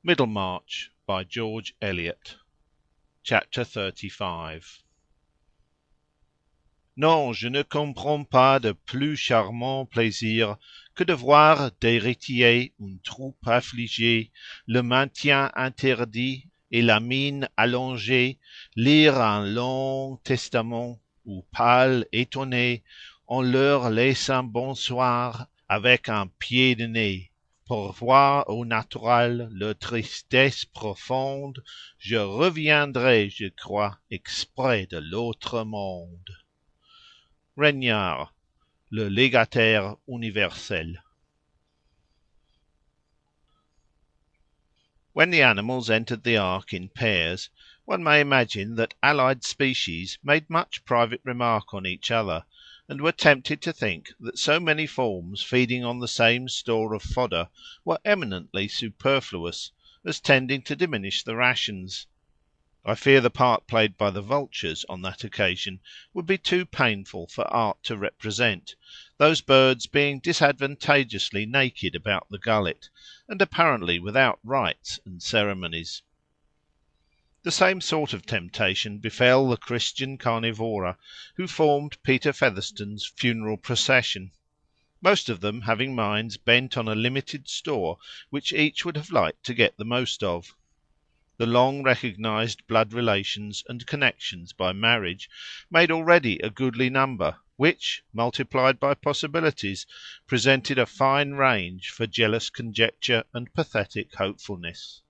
Middlemarch by George Eliot. Chapter 35. Non, je ne comprends pas de plus charmant plaisir que de voir d'héritiers une troupe affligée, le maintien interdit et la mine allongée, lire un long testament, ou pâle, étonné, on leur laisse un bonsoir avec un pied de nez. Pour voir au naturel leur tristesse profonde, je reviendrai, je crois, exprès de l'autre monde. Regnard, le légataire universel. When the animals entered the ark in pairs, one may imagine that allied species made much private remark on each other, and were tempted to think that so many forms feeding on the same store of fodder were eminently superfluous, as tending to diminish the rations. I fear the part played by the vultures on that occasion would be too painful for art to represent, those birds being disadvantageously naked about the gullet, and apparently without rites and ceremonies. The same sort of temptation befell the Christian carnivora who formed Peter Featherstone's funeral procession, most of them having minds bent on a limited store which each would have liked to get the most of. The long recognised blood relations and connections by marriage made already a goodly number, which, multiplied by possibilities, presented a fine range for jealous conjecture and pathetic hopefulness.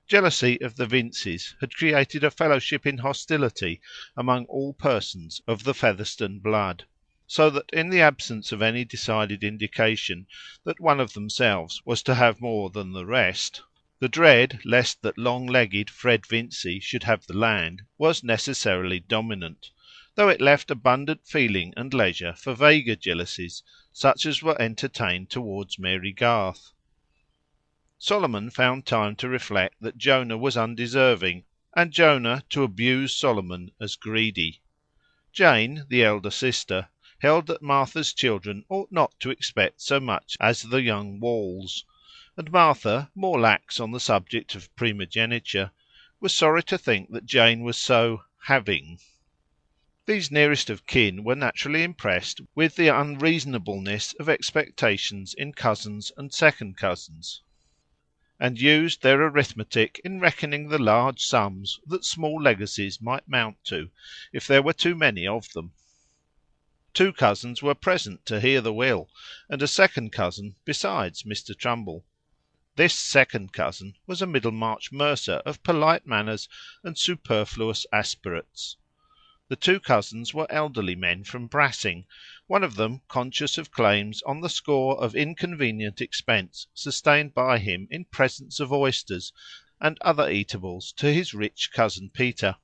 Jealousy of the Vincys had created a fellowship in hostility among all persons of the Featherstone blood, so that in the absence of any decided indication that one of themselves was to have more than the rest, the dread lest that long-legged Fred Vincy should have the land was necessarily dominant, though it left abundant feeling and leisure for vaguer jealousies, such as were entertained towards Mary Garth. Solomon found time to reflect that Jonah was undeserving, and Jonah to abuse Solomon as greedy. Jane, the elder sister, held that Martha's children ought not to expect so much as the young Walls, and Martha, more lax on the subject of primogeniture, was sorry to think that Jane was so having. These nearest of kin were naturally impressed with the unreasonableness of expectations in cousins and second cousins, and used their arithmetic in reckoning the large sums that small legacies might mount to, if there were too many of them. 2 cousins were present to hear the will, and a second cousin besides Mr. Trumbull. This second cousin was a Middlemarch mercer of polite manners and superfluous aspirates. The 2 cousins were elderly men from Brassing, one of them conscious of claims on the score of inconvenient expense sustained by him in presents of oysters and other eatables to his rich cousin Peter;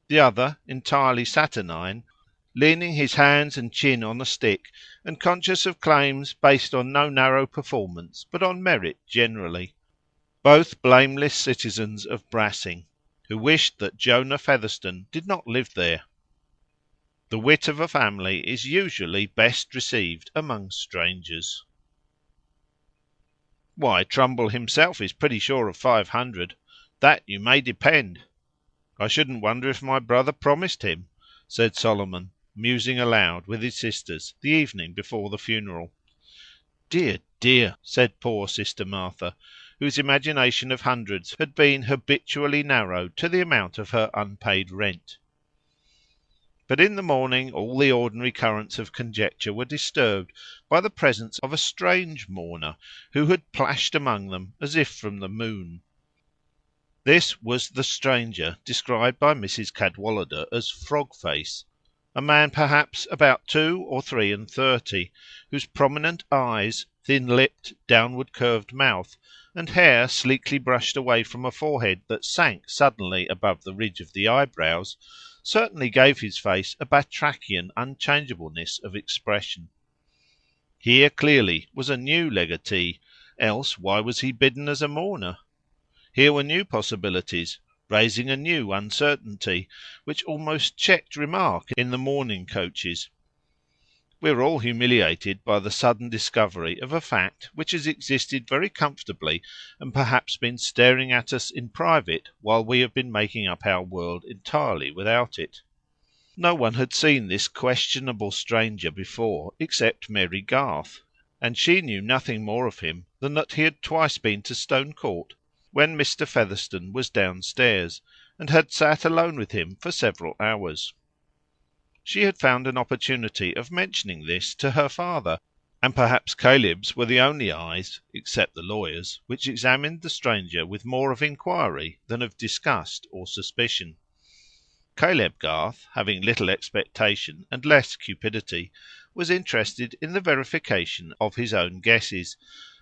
the other entirely saturnine, leaning his hands and chin on a stick, and conscious of claims based on no narrow performance, but on merit generally. Both blameless citizens of Brassing, who wished that Jonah Featherstone did not live there. The wit of a family is usually best received among strangers. "Why, Trumbull himself is pretty sure of 500. That you may depend. I shouldn't wonder if my brother promised him," said Solomon, musing aloud with his sisters the evening before the funeral. "Dear, dear!" said poor sister Martha, whose imagination of hundreds had been habitually narrowed to the amount of her unpaid rent. But in the morning all the ordinary currents of conjecture were disturbed by the presence of a strange mourner, who had plashed among them as if from the moon. This was the stranger described by Mrs. Cadwallader as Frog-Face, a man perhaps about 2 or 3 and 30, whose prominent eyes, thin-lipped, downward-curved mouth, and hair sleekly brushed away from a forehead that sank suddenly above the ridge of the eyebrows, certainly gave his face a batrachian unchangeableness of expression. Here clearly was a new legatee, else why was he bidden as a mourner? Here were new possibilities, raising a new uncertainty, which almost checked remark in the mourning coaches. We are all humiliated by the sudden discovery of a fact which has existed very comfortably and perhaps been staring at us in private while we have been making up our world entirely without it. No one had seen this questionable stranger before except Mary Garth, and she knew nothing more of him than that he had twice been to Stone Court when Mr. Featherstone was downstairs, and had sat alone with him for several hours. She had found an opportunity of mentioning this to her father, and perhaps Caleb's were the only eyes, except the lawyer's, which examined the stranger with more of inquiry than of disgust or suspicion. Caleb Garth, having little expectation and less cupidity, was interested in the verification of his own guesses,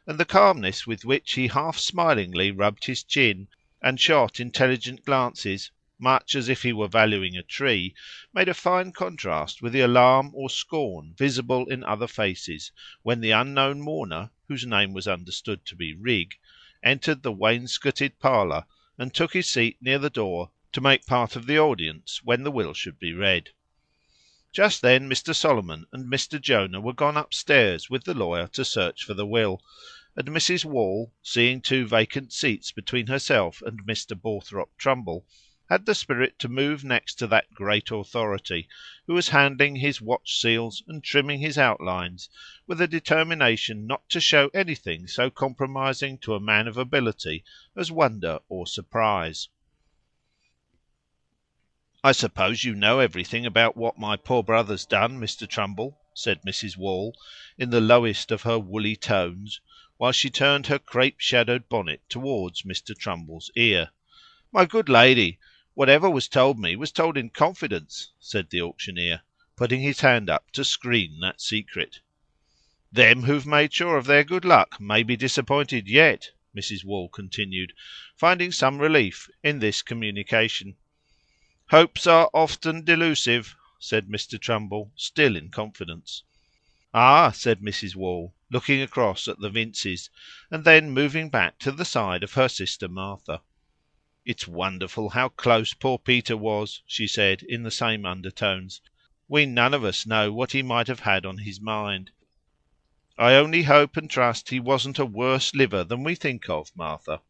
and the calmness with which he half smilingly rubbed his chin, and shot intelligent glances, much as if he were valuing a tree, made a fine contrast with the alarm or scorn visible in other faces when the unknown mourner, whose name was understood to be Rigg, entered the wainscoted parlour and took his seat near the door to make part of the audience when the will should be read. Just then Mr. Solomon and Mr. Jonah were gone upstairs with the lawyer to search for the will, and Mrs. Wall, seeing two vacant seats between herself and Mr. Borthrop Trumbull, had the spirit to move next to that great authority, who was handling his watch-seals and trimming his outlines, with a determination not to show anything so compromising to a man of ability as wonder or surprise. "I suppose you know everything about what my poor brother's done, Mr. Trumbull," said Mrs. Wall, in the lowest of her woolly tones, while she turned her crape-shadowed bonnet towards Mr. Trumbull's ear. "My good lady, whatever was told me was told in confidence," said the auctioneer, putting his hand up to screen that secret. "Them who've made sure of their good luck may be disappointed yet," Mrs. Wall continued, finding some relief in this communication. "Hopes are often delusive," said Mr. Trumbull, still in confidence. "Ah," said Mrs. Wall, looking across at the Vincys, and then moving back to the side of her sister Martha. "It's wonderful how close poor Peter was," she said, in the same undertones. "We none of us know what he might have had on his mind. I only hope and trust he wasn't a worse liver than we think of, Martha."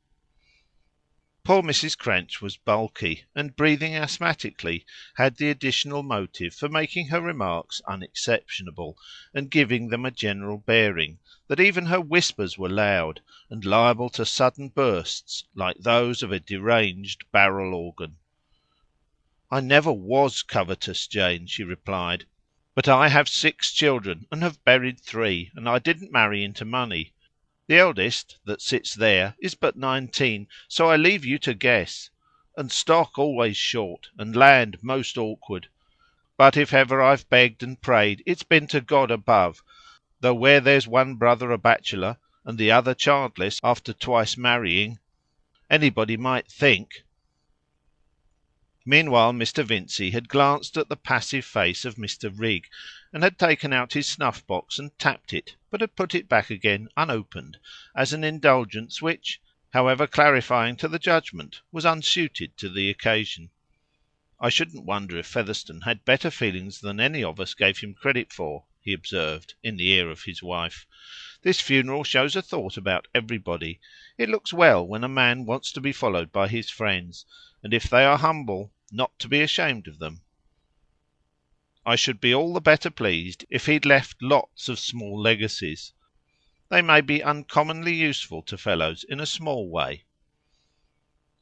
Poor Mrs. Crench was bulky, and breathing asthmatically had the additional motive for making her remarks unexceptionable, and giving them a general bearing, that even her whispers were loud, and liable to sudden bursts like those of a deranged barrel organ. "I never was covetous, Jane," she replied, "but I have 6 children, and have buried 3, and I didn't marry into money. The eldest, that sits there, is but 19, so I leave you to guess. And stock always short, and land most awkward. But if ever I've begged and prayed, it's been to God above, though where there's one brother a bachelor, and the other childless after twice marrying, anybody might think—" Meanwhile Mr. Vincey had glanced at the passive face of Mr. Rigg, and had taken out his snuff-box and tapped it, but had put it back again unopened, as an indulgence which, however clarifying to the judgment, was unsuited to the occasion. "I shouldn't wonder if Featherstone had better feelings than any of us gave him credit for," he observed, in the ear of his wife. "This funeral shows a thought about everybody. It looks well when a man wants to be followed by his friends, and if they are humble, not to be ashamed of them. I should be all the better pleased if he'd left lots of small legacies. They may be uncommonly useful to fellows in a small way."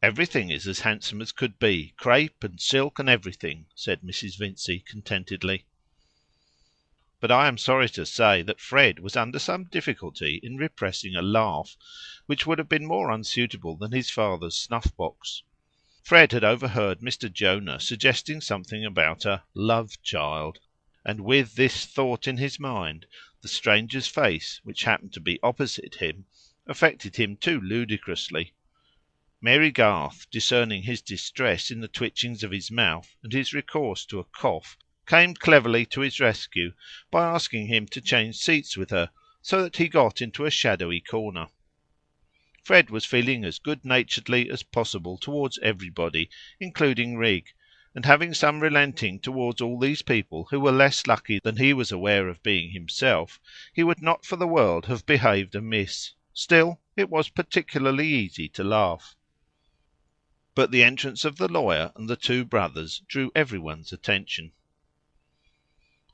"Everything is as handsome as could be, crape and silk and everything," said Mrs. Vincey contentedly. But I am sorry to say that Fred was under some difficulty in repressing a laugh, which would have been more unsuitable than his father's snuff-box. Fred had overheard Mr. Jonah suggesting something about a love-child, and with this thought in his mind, the stranger's face, which happened to be opposite him, affected him too ludicrously. Mary Garth, discerning his distress in the twitchings of his mouth and his recourse to a cough, came cleverly to his rescue by asking him to change seats with her, so that he got into a shadowy corner. Fred was feeling as good-naturedly as possible towards everybody, including Rigg, and having some relenting towards all these people who were less lucky than he was aware of being himself, he would not for the world have behaved amiss. Still, it was particularly easy to laugh. But the entrance of the lawyer and the two brothers drew everyone's attention.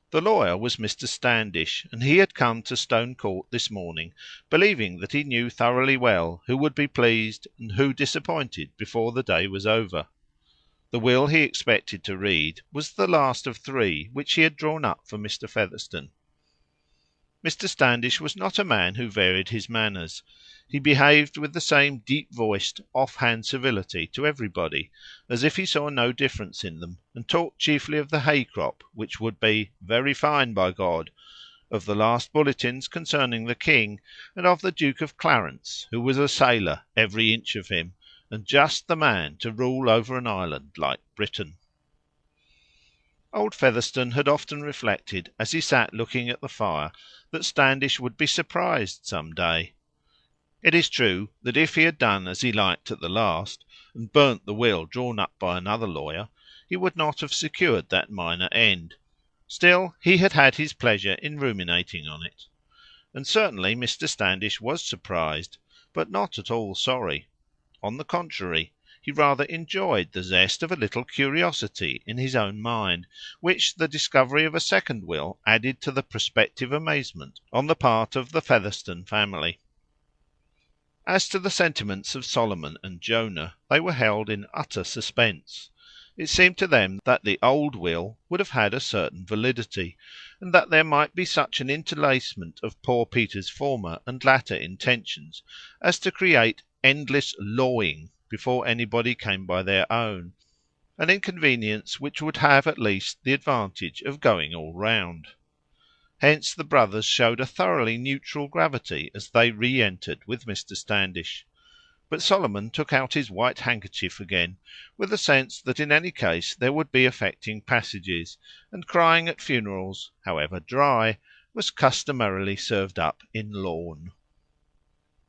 The lawyer was Mr. Standish, and he had come to Stone Court this morning, believing that he knew thoroughly well who would be pleased and who disappointed before the day was over. The will he expected to read was the last of three which he had drawn up for Mr. Featherstone. Mr. Standish was not a man who varied his manners. He behaved with the same deep-voiced, off-hand civility to everybody, as if he saw no difference in them, and talked chiefly of the hay-crop, which would be "very fine, by God," of the last bulletins concerning the King, and of the Duke of Clarence, who was a sailor, every inch of him, and just the man to rule over an island like Britain. Old Featherstone had often reflected, as he sat looking at the fire, that Standish would be surprised some day. It is true that if he had done as he liked at the last, and burnt the will drawn up by another lawyer, he would not have secured that minor end. Still, he had had his pleasure in ruminating on it. And certainly Mr. Standish was surprised, but not at all sorry. On the contrary, he rather enjoyed the zest of a little curiosity in his own mind, which the discovery of a second will added to the prospective amazement on the part of the Featherstone family. As to the sentiments of Solomon and Jonah, they were held in utter suspense. It seemed to them that the old will would have had a certain validity, and that there might be such an interlacement of poor Peter's former and latter intentions as to create endless lawing before anybody came by their own, an inconvenience which would have at least the advantage of going all round. Hence the brothers showed a thoroughly neutral gravity as they re-entered with Mr. Standish. But Solomon took out his white handkerchief again, with a sense that in any case there would be affecting passages, and crying at funerals, however dry, was customarily served up in lawn.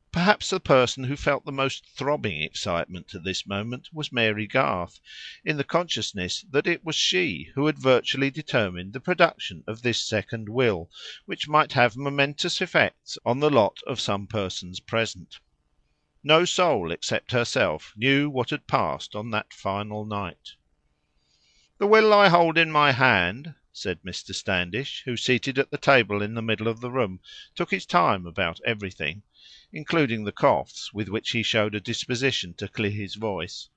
Perhaps the person who felt the most throbbing excitement at this moment was Mary Garth, in the consciousness that it was she who had virtually determined the production of this second will, which might have momentous effects on the lot of some persons present. No soul except herself knew what had passed on that final night. "The will I hold in my hand," said Mr. Standish, who, seated at the table in the middle of the room, took his time about everything, including the coughs with which he showed a disposition to clear his voice,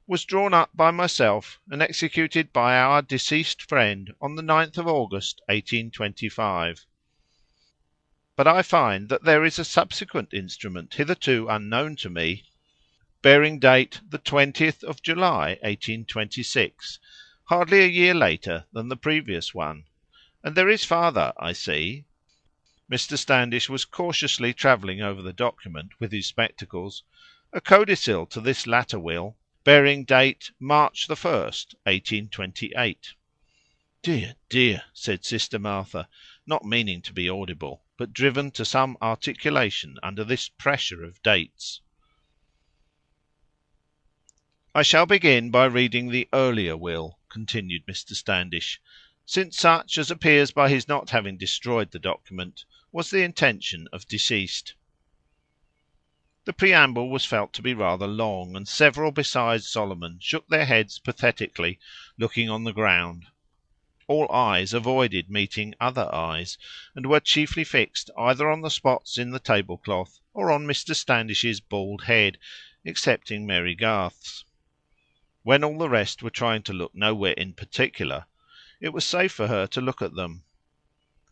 "was drawn up by myself and executed by our deceased friend on the 9th of August, 1825. But I find that there is a subsequent instrument hitherto unknown to me, bearing date the 20th of July, 1826, hardly a year later than the previous one. And there is farther, I see." Mr. Standish was cautiously travelling over the document with his spectacles, "a codicil to this latter will, bearing date March the 1st, 1828. "Dear, dear," said Sister Martha, not meaning to be audible, but driven to some articulation under this pressure of dates. "I shall begin by reading the earlier will," continued Mr. Standish, "since such, as appears by his not having destroyed the document, was the intention of deceased." The preamble was felt to be rather long, and several besides Solomon shook their heads pathetically, looking on the ground. All eyes avoided meeting other eyes, and were chiefly fixed either on the spots in the tablecloth or on Mr. Standish's bald head, excepting Mary Garth's. When all the rest were trying to look nowhere in particular, it was safe for her to look at them,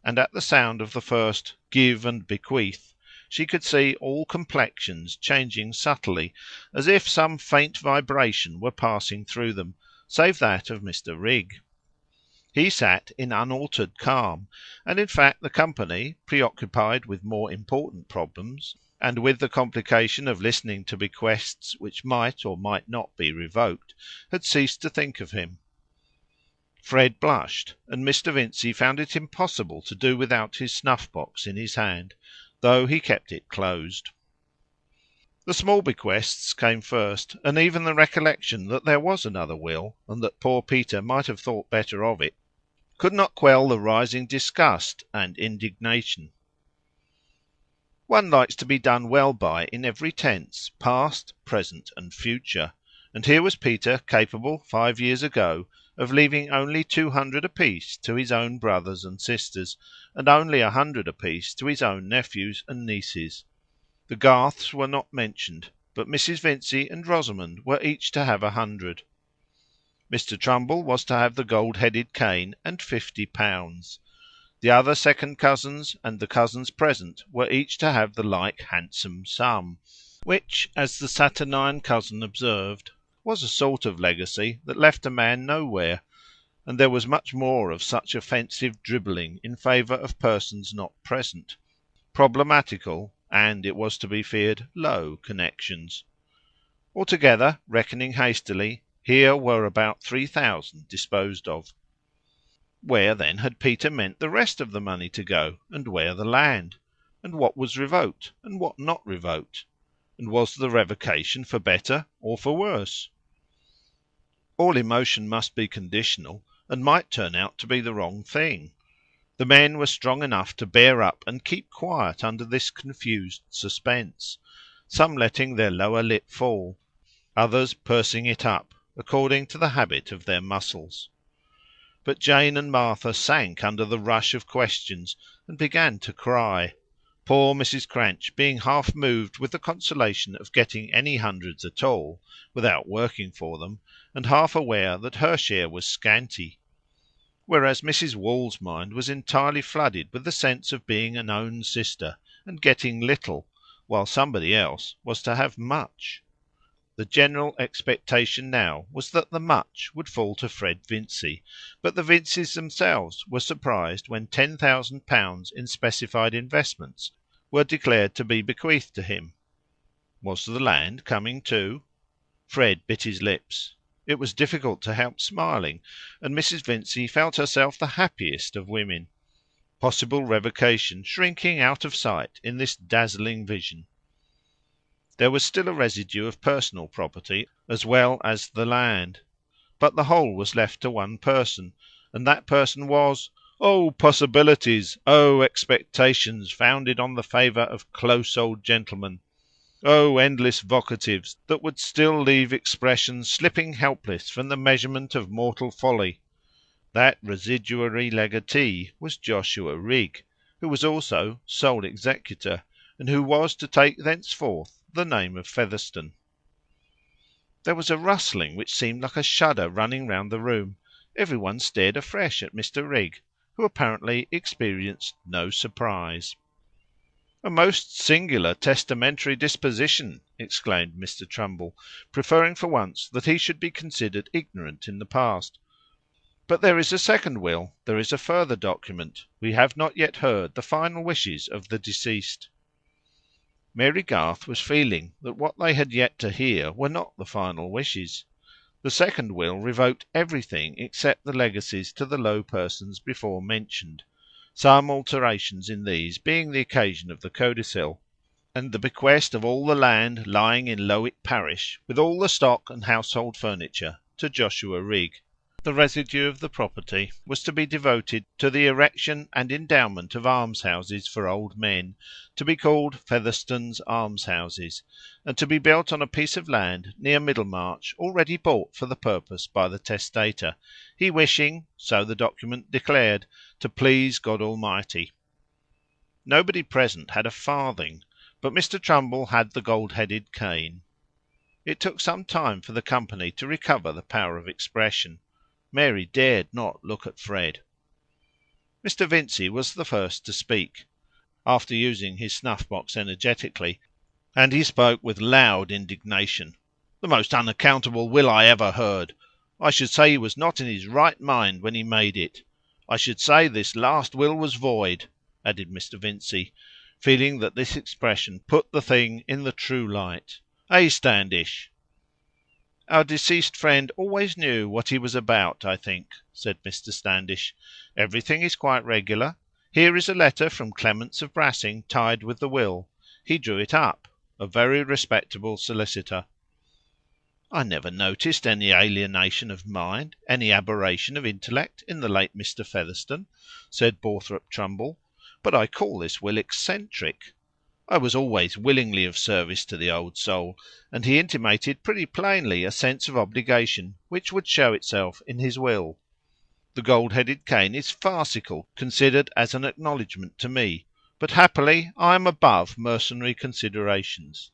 and at the sound of the first "give and bequeath," she could see all complexions changing subtly, as if some faint vibration were passing through them, save that of Mr. Rigg. He sat in unaltered calm, and in fact the company, preoccupied with more important problems, and with the complication of listening to bequests which might or might not be revoked, had ceased to think of him. Fred blushed, and Mr. Vincy found it impossible to do without his snuff-box in his hand, though he kept it closed. The small bequests came first, and even the recollection that there was another will, and that poor Peter might have thought better of it, could not quell the rising disgust and indignation. One likes to be done well by in every tense, past, present, and future, and here was Peter capable, 5 years ago, of leaving only 200 apiece to his own brothers and sisters, and only 100 apiece to his own nephews and nieces. The Garths were not mentioned, but Mrs. Vincy and Rosamond were each to have 100. Mr. Trumbull was to have the gold-headed cane and £50. The other second cousins and the cousins present were each to have the like handsome sum, which, as the saturnine cousin observed, was a sort of legacy that left a man nowhere, and there was much more of such offensive dribbling in favour of persons not present, problematical, and, it was to be feared, low connections. Altogether, reckoning hastily, here were about 3000 disposed of. Where then had Peter meant the rest of the money to go, and where the land? And what was revoked, and what not revoked? And was the revocation for better or for worse? All emotion must be conditional, and might turn out to be the wrong thing. The men were strong enough to bear up and keep quiet under this confused suspense, some letting their lower lip fall, others pursing it up, according to the habit of their muscles. But Jane and Martha sank under the rush of questions, and began to cry, poor Mrs. Cranch being half moved with the consolation of getting any hundreds at all, without working for them, and half aware that her share was scanty, whereas Mrs. Wall's mind was entirely flooded with the sense of being an own sister, and getting little, while somebody else was to have much. The general expectation now was that the much would fall to Fred Vincy, but the Vincys themselves were surprised when £10,000 in specified investments were declared to be bequeathed to him. Was the land coming too? Fred bit his lips. It was difficult to help smiling, and Mrs. Vincy felt herself the happiest of women. Possible revocation shrinking out of sight in this dazzling vision. There was still a residue of personal property as well as the land, but the whole was left to one person, and that person was, oh possibilities, oh expectations founded on the favour of close old gentlemen, oh endless vocatives that would still leave expression slipping helpless from the measurement of mortal folly. That residuary legatee was Joshua Rigg, who was also sole executor, and who was to take thenceforth the name of Featherstone. There was a rustling which seemed like a shudder running round the room. Every one stared afresh at Mr. Rigg, who apparently experienced no surprise. "A most singular testamentary disposition!" exclaimed Mr. Trumbull, preferring for once that he should be considered ignorant in the past. "But there is a second will, there is a further document. We have not yet heard the final wishes of the deceased." Mary Garth was feeling that what they had yet to hear were not the final wishes. The second will revoked everything except the legacies to the low persons before mentioned, some alterations in these being the occasion of the codicil, and the bequest of all the land lying in Lowick parish, with all the stock and household furniture, to Joshua Rigg. The residue of the property was to be devoted to the erection and endowment of almshouses for old men, to be called Featherstone's Almshouses, and to be built on a piece of land near Middlemarch, already bought for the purpose by the testator, he wishing, so the document declared, to please God Almighty. Nobody present had a farthing, but Mr. Trumbull had the gold-headed cane. It took some time for the company to recover the power of expression. Mary dared not look at Fred. Mr. Vincy was the first to speak, after using his snuff-box energetically, and he spoke with loud indignation. "The most unaccountable will I ever heard! I should say he was not in his right mind when he made it. I should say this last will was void," added Mr. Vincy, feeling that this expression put the thing in the true light. "Eh, Standish?" "Our deceased friend always knew what he was about, I think," said Mr. Standish. "Everything is quite regular. Here is a letter from Clements of Brassing tied with the will. He drew it up. a very respectable solicitor. "I never noticed any alienation of mind, any aberration of intellect in the late Mr. Featherstone," said Borthrop Trumbull, "but I call this will eccentric. I was always willingly of service to the old soul, and he intimated pretty plainly a sense of obligation which would show itself in his will. The gold-headed cane is farcical, considered as an acknowledgment to me, but happily I am above mercenary considerations."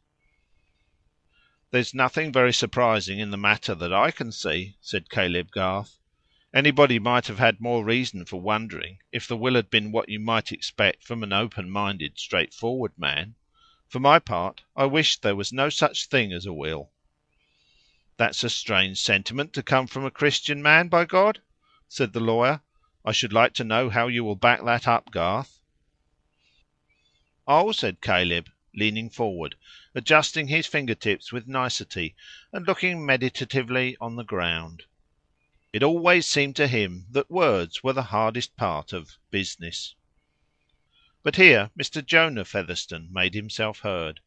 "There's nothing very surprising in the matter that I can see," said Caleb Garth. "Anybody might have had more reason for wondering if the will had been what you might expect from an open-minded, straightforward man. For my part, I wish there was no such thing as a will." "That's a strange sentiment to come from a Christian man, by God!" said the lawyer. "I should like to know how you will back that up, Garth." "Oh," said Caleb, leaning forward, adjusting his finger-tips with nicety, and looking meditatively on the ground. It always seemed to him that words were the hardest part of business. But here Mr. Jonah Featherstone made himself heard.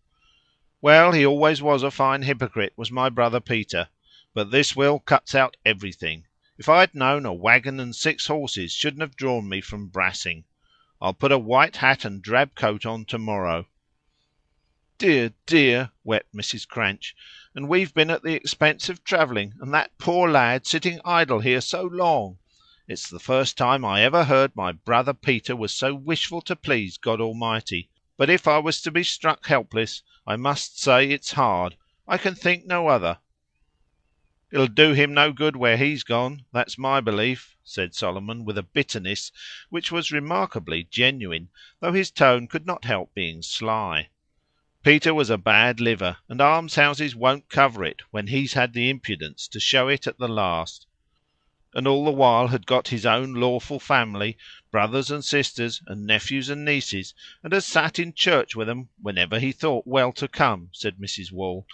"Well, he always was a fine hypocrite, was my brother Peter. But this will cuts out everything. If I had known a waggon and 6 horses shouldn't have drawn me from Brassing, I'll put a white hat and drab coat on to-morrow." "Dear, dear!" wept Mrs. Cranch. "And we've been at the expense of travelling, and that poor lad sitting idle here so long. It's the first time I ever heard my brother Peter was so wishful to please God Almighty. But if I was to be struck helpless, I must say it's hard. I can think no other." "It'll do him no good where he's gone, that's my belief," said Solomon, with a bitterness which was remarkably genuine, though his tone could not help being sly. "Peter was a bad liver, and almshouses won't cover it when he's had the impudence to show it at the last, and all the while had got his own lawful family, brothers and sisters, and nephews and nieces, and has sat in church with 'em whenever he thought well to come," said Mrs. Wall,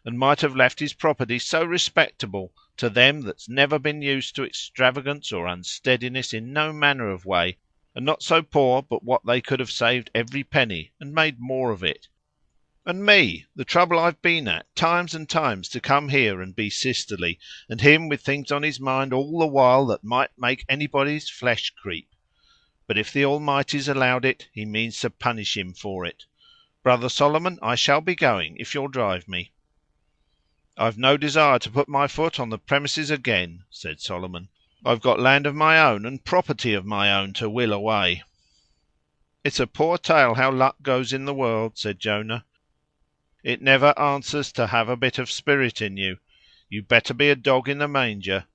"and might have left his property so respectable to them that's never been used to extravagance or unsteadiness in no manner of way, and not so poor but what they could have saved every penny, and made more of it. And me, the trouble I've been at, times and times, to come here and be sisterly, and him with things on his mind all the while that might make anybody's flesh creep. But if the Almighty's allowed it, he means to punish him for it. Brother Solomon, I shall be going, if you'll drive me." "I've no desire to put my foot on the premises again," said Solomon. "I've got land of my own and property of my own to will away." "It's a poor tale how luck goes in the world," said Jonah. "It never answers to have a bit of spirit in you. You'd better be a dog in the manger.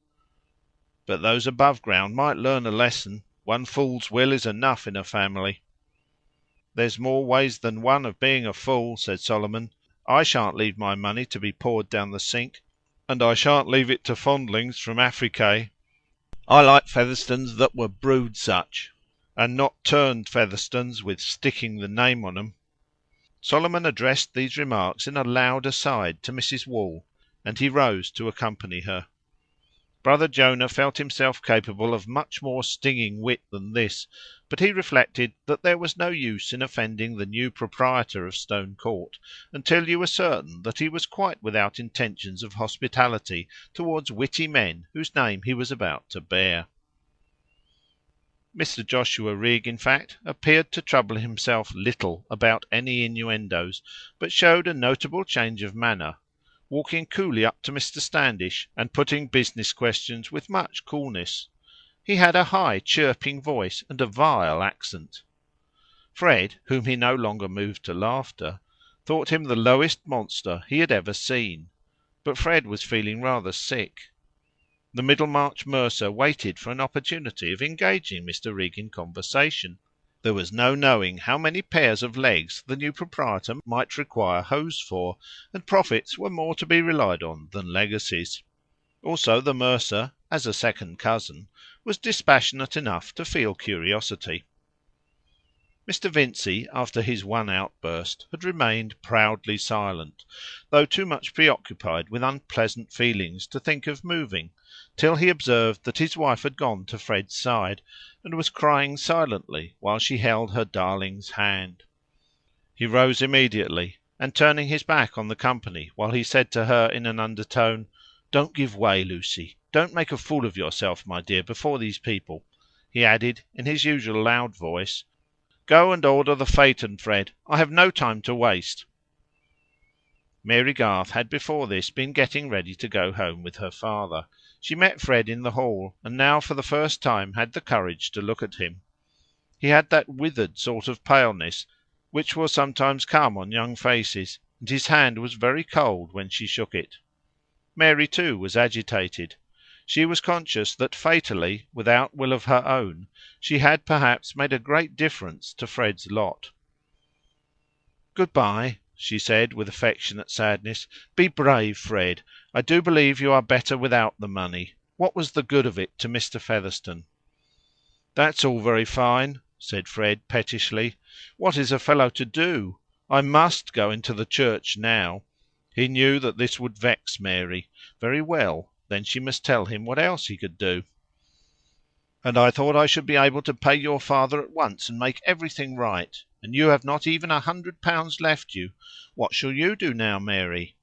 But those above ground might learn a lesson. One fool's will is enough in a family." "There's more ways than one of being a fool," said Solomon. "I shan't leave my money to be poured down the sink, and I shan't leave it to fondlings from Africay. I like Featherstones that were brewed such, and not turned Featherstones with sticking the name on 'em." Solomon addressed these remarks in a loud aside to Mrs. Wall, and he rose to accompany her. Brother Jonah felt himself capable of much more stinging wit than this, but he reflected that there was no use in offending the new proprietor of Stone Court until you were certain that he was quite without intentions of hospitality towards witty men whose name he was about to bear. Mr. Joshua Rigg, in fact, appeared to trouble himself little about any innuendos, but showed a notable change of manner, walking coolly up to Mr. Standish, and putting business questions with much coolness. He had a high chirping voice and a vile accent. Fred, whom he no longer moved to laughter, thought him the lowest monster he had ever seen, but Fred was feeling rather sick. The Middlemarch mercer waited for an opportunity of engaging Mr. Rigg in conversation. There was no knowing how many pairs of legs the new proprietor might require hose for, and profits were more to be relied on than legacies. Also the mercer, as a second cousin, was dispassionate enough to feel curiosity. Mr. Vincy, after his one outburst, had remained proudly silent, though too much preoccupied with unpleasant feelings to think of moving, till he observed that his wife had gone to Fred's side, and was crying silently while she held her darling's hand. He rose immediately, and turning his back on the company, while he said to her in an undertone, "Don't give way, Lucy. Don't make a fool of yourself, my dear, before these people." He added, in his usual loud voice, "Go and order the phaeton, Fred. I have no time to waste." Mary Garth had before this been getting ready to go home with her father. She met Fred in the hall, and now for the first time had the courage to look at him. He had that withered sort of paleness which will sometimes come on young faces, and his hand was very cold when she shook it. Mary, too, was agitated. She was conscious that fatally, without will of her own, she had perhaps made a great difference to Fred's lot. "Good bye," she said, with affectionate sadness. "Be brave, Fred. I do believe you are better without the money. What was the good of it to Mr. Featherstone?" "That's all very fine," said Fred, pettishly. "What is a fellow to do? I must go into the church now." He knew that this would vex Mary. Very well, then she must tell him what else he could do. "And I thought I should be able to pay your father at once and make everything right. And you have not even £100 left you. What shall you do now, Mary?"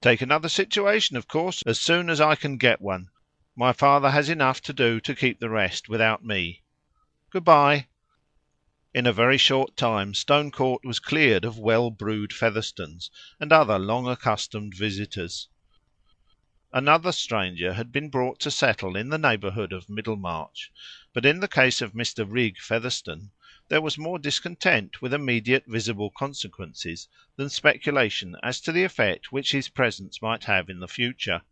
"Take another situation, of course, as soon as I can get one. My father has enough to do to keep the rest without me. Good bye." In a very short time Stone Court was cleared of well-brewed Featherstones and other long accustomed visitors. Another stranger had been brought to settle in the neighbourhood of Middlemarch, but in the case of Mr. Rigg Featherstone there was more discontent with immediate visible consequences than speculation as to the effect which his presence might have in the future.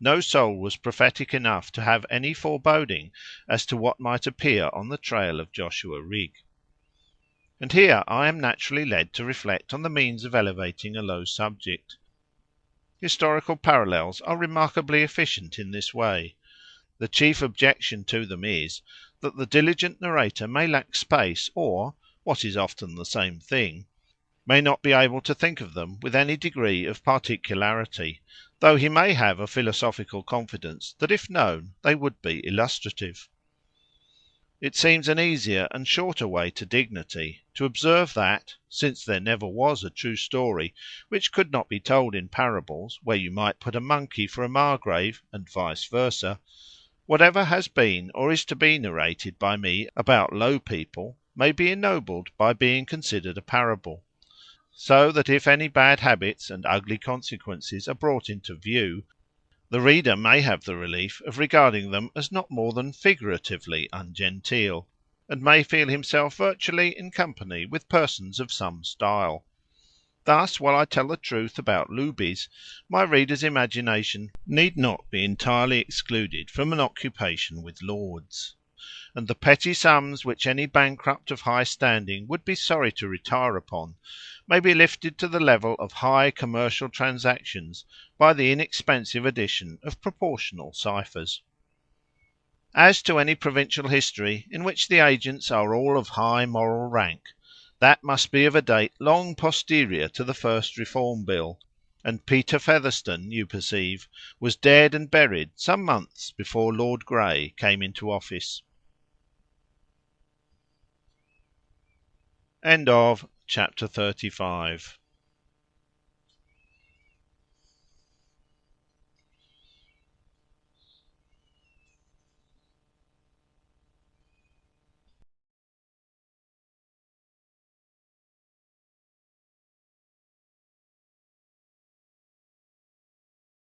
No soul was prophetic enough to have any foreboding as to what might appear on the trail of Joshua Rigg. And here I am naturally led to reflect on the means of elevating a low subject. Historical parallels are remarkably efficient in this way. The chief objection to them is, that the diligent narrator may lack space, or, what is often the same thing, may not be able to think of them with any degree of particularity, though he may have a philosophical confidence that if known they would be illustrative. It seems an easier and shorter way to dignity to observe that, since there never was a true story which could not be told in parables, where you might put a monkey for a Margrave, and vice versa, whatever has been or is to be narrated by me about low people may be ennobled by being considered a parable, so that if any bad habits and ugly consequences are brought into view, the reader may have the relief of regarding them as not more than figuratively ungenteel, and may feel himself virtually in company with persons of some style. Thus, while I tell the truth about Lubies, my reader's imagination need not be entirely excluded from an occupation with lords, and the petty sums which any bankrupt of high standing would be sorry to retire upon may be lifted to the level of high commercial transactions by the inexpensive addition of proportional ciphers. As to any provincial history in which the agents are all of high moral rank, that must be of a date long posterior to the first Reform Bill, and Peter Featherstone, you perceive, was dead and buried some months before Lord Grey came into office. Chapter 35